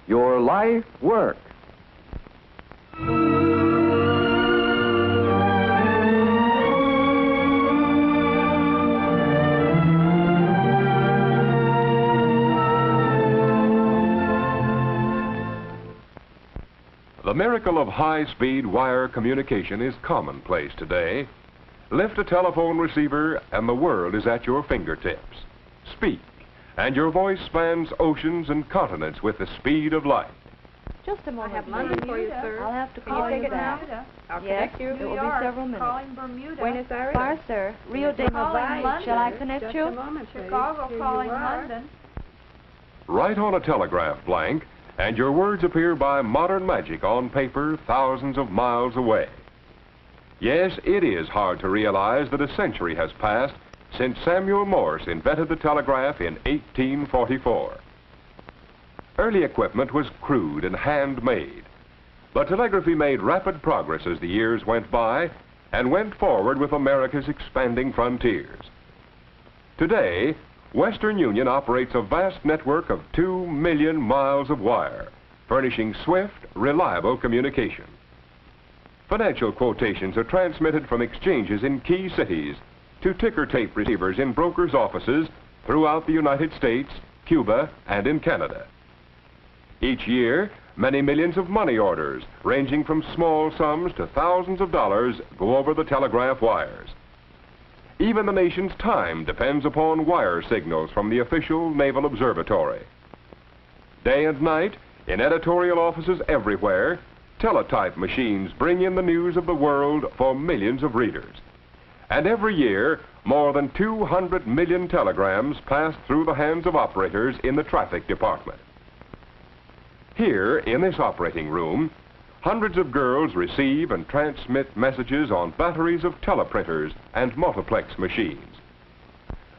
your life work. The miracle of high-speed wire communication is commonplace today. Lift a telephone receiver and the world is at your fingertips. Speak, and your voice spans oceans and continents with the speed of light. Just a moment. I have London for you, sir. I'll have to Can call you take it back. now? I'll Yes, connect you. it will be several minutes. Calling Bermuda. Buenos Aires. Far, sir. Rio de Janeiro. Shall I connect Just you? a moment, Chicago calling London. Write on a telegraph blank, and your words appear by modern magic on paper thousands of miles away. Yes, it is hard to realize that a century has passed since Samuel Morse invented the telegraph in 1844. Early equipment was crude and handmade, but telegraphy made rapid progress as the years went by and went forward with America's expanding frontiers. Today, Western Union operates a vast network of 2 million miles of wire, furnishing swift, reliable communication. Financial quotations are transmitted from exchanges in key cities to ticker tape receivers in brokers' offices throughout the United States, Cuba, and in Canada. Each year, many millions of money orders, ranging from small sums to thousands of dollars, go over the telegraph wires. Even the nation's time depends upon wire signals from the official Naval Observatory. Day and night, in editorial offices everywhere, teletype machines bring in the news of the world for millions of readers. And every year, more than 200 million telegrams pass through the hands of operators in the traffic department. Here, in this operating room, hundreds of girls receive and transmit messages on batteries of teleprinters and multiplex machines.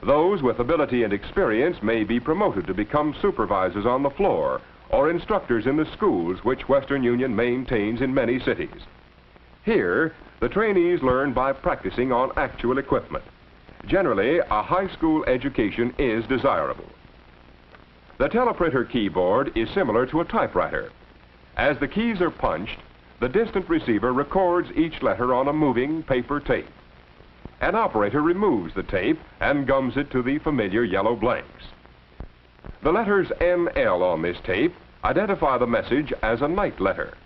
Those with ability and experience may be promoted to become supervisors on the floor or instructors in the schools which Western Union maintains in many cities. Here, the trainees learn by practicing on actual equipment. Generally, a high school education is desirable. The teleprinter keyboard is similar to a typewriter. As the keys are punched, the distant receiver records each letter on a moving paper tape. An operator removes the tape and gums it to the familiar yellow blanks. The letters NL on this tape identify the message as a night letter.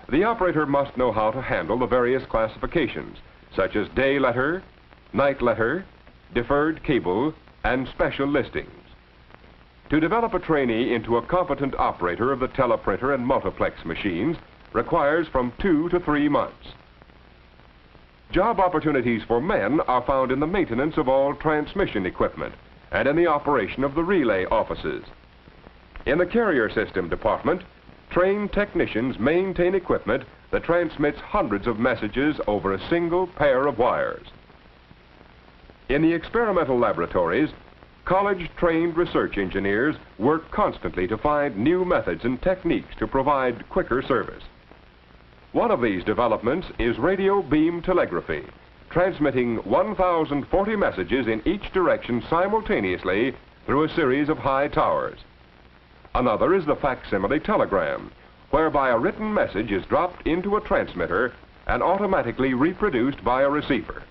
The operator must know how to handle the various classifications, such as day letter, night letter, deferred cable, and special listings. To develop a trainee into a competent operator of the teleprinter and multiplex machines requires from 2 to 3 months. Job opportunities for men are found in the maintenance of all transmission equipment and in the operation of the relay offices. In the carrier system department, trained technicians maintain equipment that transmits hundreds of messages over a single pair of wires. In the experimental laboratories, college-trained research engineers work constantly to find new methods and techniques to provide quicker service. One of these developments is radio beam telegraphy, transmitting 1,040 messages in each direction simultaneously through a series of high towers. Another is the facsimile telegram, whereby a written message is dropped into a transmitter and automatically reproduced by a receiver.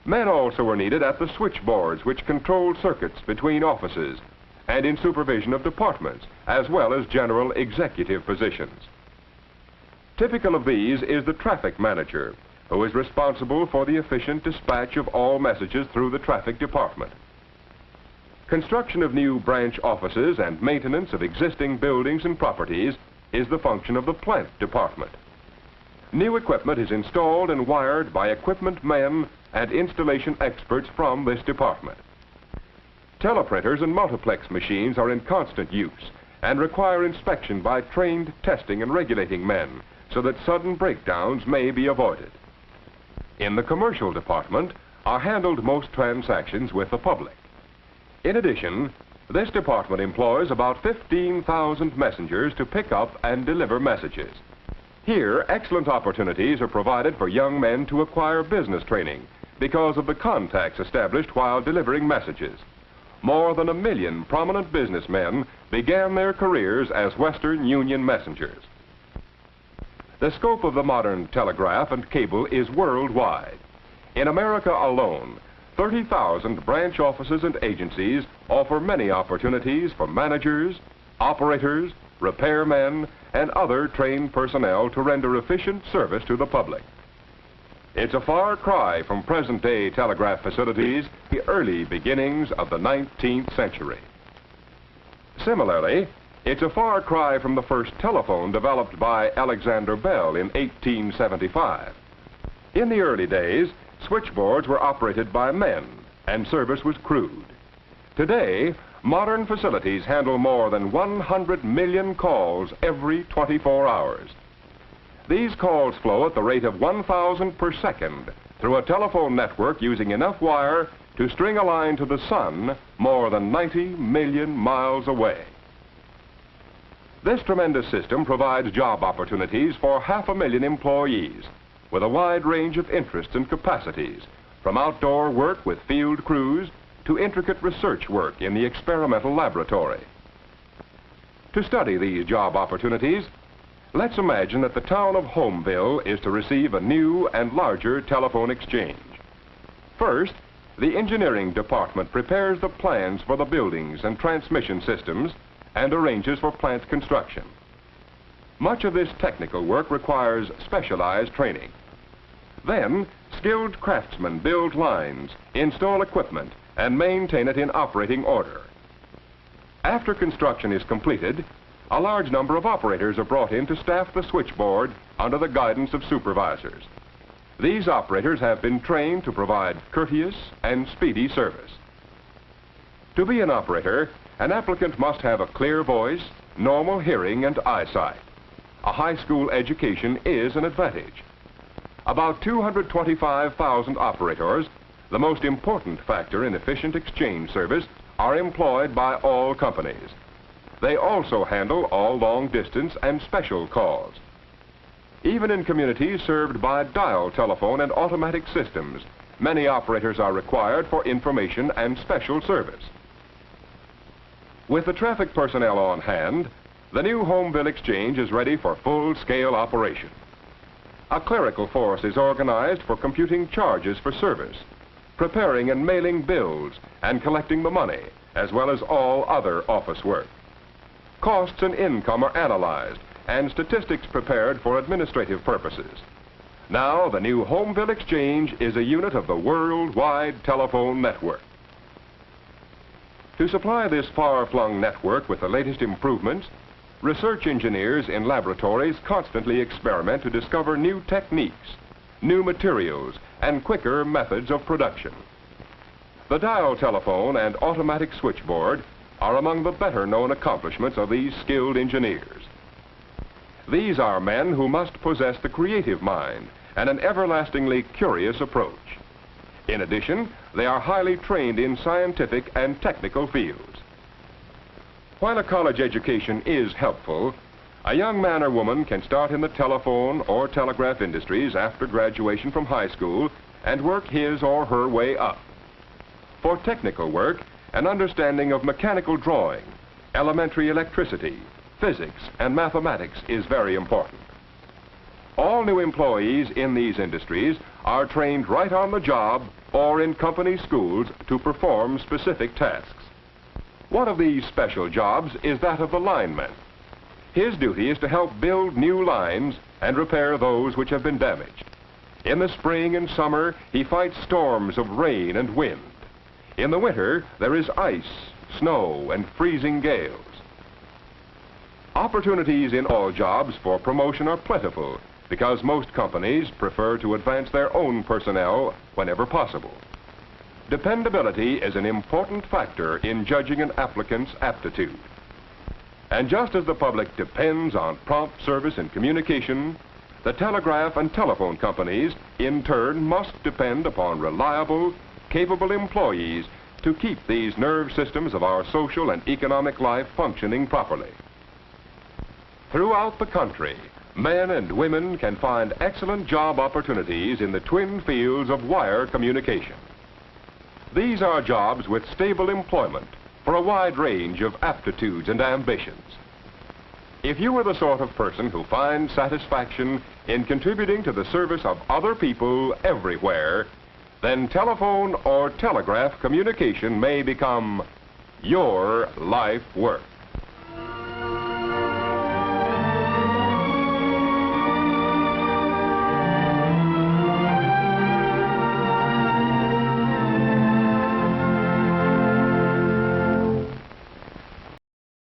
Men also are needed at the switchboards which control circuits between offices and in supervision of departments, as well as general executive positions. Typical of these is the traffic manager, who is responsible for the efficient dispatch of all messages through the traffic department. Construction of new branch offices and maintenance of existing buildings and properties is the function of the plant department. New equipment is installed and wired by equipment men and installation experts from this department. Teleprinters and multiplex machines are in constant use and require inspection by trained testing and regulating men so that sudden breakdowns may be avoided. In the commercial department are handled most transactions with the public. In addition, this department employs about 15,000 messengers to pick up and deliver messages. Here, excellent opportunities are provided for young men to acquire business training because of the contacts established while delivering messages. More than 1 million prominent businessmen began their careers as Western Union messengers. The scope of the modern telegraph and cable is worldwide. In America alone, 30,000 branch offices and agencies offer many opportunities for managers, operators, repairmen, and other trained personnel to render efficient service to the public. It's a far cry from present-day telegraph facilities, the early beginnings of the 19th century. Similarly, it's a far cry from the first telephone developed by Alexander Bell in 1875. In the early days, switchboards were operated by men, and service was crude. Today, modern facilities handle more than 100 million calls every 24 hours. These calls flow at the rate of 1,000 per second through a telephone network using enough wire to string a line to the sun more than 90 million miles away. This tremendous system provides job opportunities for 500,000 employees with a wide range of interests and capacities, from outdoor work with field crews to intricate research work in the experimental laboratory. To study these job opportunities, let's imagine that the town of Homeville is to receive a new and larger telephone exchange. First, the engineering department prepares the plans for the buildings and transmission systems and arranges for plant construction. Much of this technical work requires specialized training. Then, skilled craftsmen build lines, install equipment, and maintain it in operating order. After construction is completed, a large number of operators are brought in to staff the switchboard under the guidance of supervisors. These operators have been trained to provide courteous and speedy service. To be an operator, an applicant must have a clear voice, normal hearing, and eyesight. A high school education is an advantage. About 225,000 operators, the most important factor in efficient exchange service, are employed by all companies. They also handle all long-distance and special calls. Even in communities served by dial telephone and automatic systems, many operators are required for information and special service. With the traffic personnel on hand, the new Homeville Exchange is ready for full-scale operation. A clerical force is organized for computing charges for service, preparing and mailing bills, and collecting the money, as well as all other office work. Costs and income are analyzed, and statistics prepared for administrative purposes. Now, the new Homeville Exchange is a unit of the worldwide telephone network. To supply this far-flung network with the latest improvements, research engineers in laboratories constantly experiment to discover new techniques, new materials, and quicker methods of production. The dial telephone and automatic switchboard are among the better-known accomplishments of these skilled engineers. These are men who must possess the creative mind and an everlastingly curious approach. In addition, they are highly trained in scientific and technical fields. While a college education is helpful, a young man or woman can start in the telephone or telegraph industries after graduation from high school and work his or her way up. For technical work, an understanding of mechanical drawing, elementary electricity, physics, and mathematics is very important. All new employees in these industries are trained right on the job or in company schools to perform specific tasks. One of these special jobs is that of the lineman. His duty is to help build new lines and repair those which have been damaged. In the spring and summer, he fights storms of rain and wind. In the winter, there is ice, snow, and freezing gales. Opportunities in all jobs for promotion are plentiful because most companies prefer to advance their own personnel whenever possible. Dependability is an important factor in judging an applicant's aptitude. And just as the public depends on prompt service and communication, the telegraph and telephone companies, in turn, must depend upon reliable, capable employees to keep these nerve systems of our social and economic life functioning properly. Throughout the country, Men and women can find excellent job opportunities in the twin fields of wire communication. These are jobs with stable employment for a wide range of aptitudes and ambitions. If you are the sort of person who finds satisfaction in contributing to the service of other people everywhere, then telephone or telegraph communication may become your life work.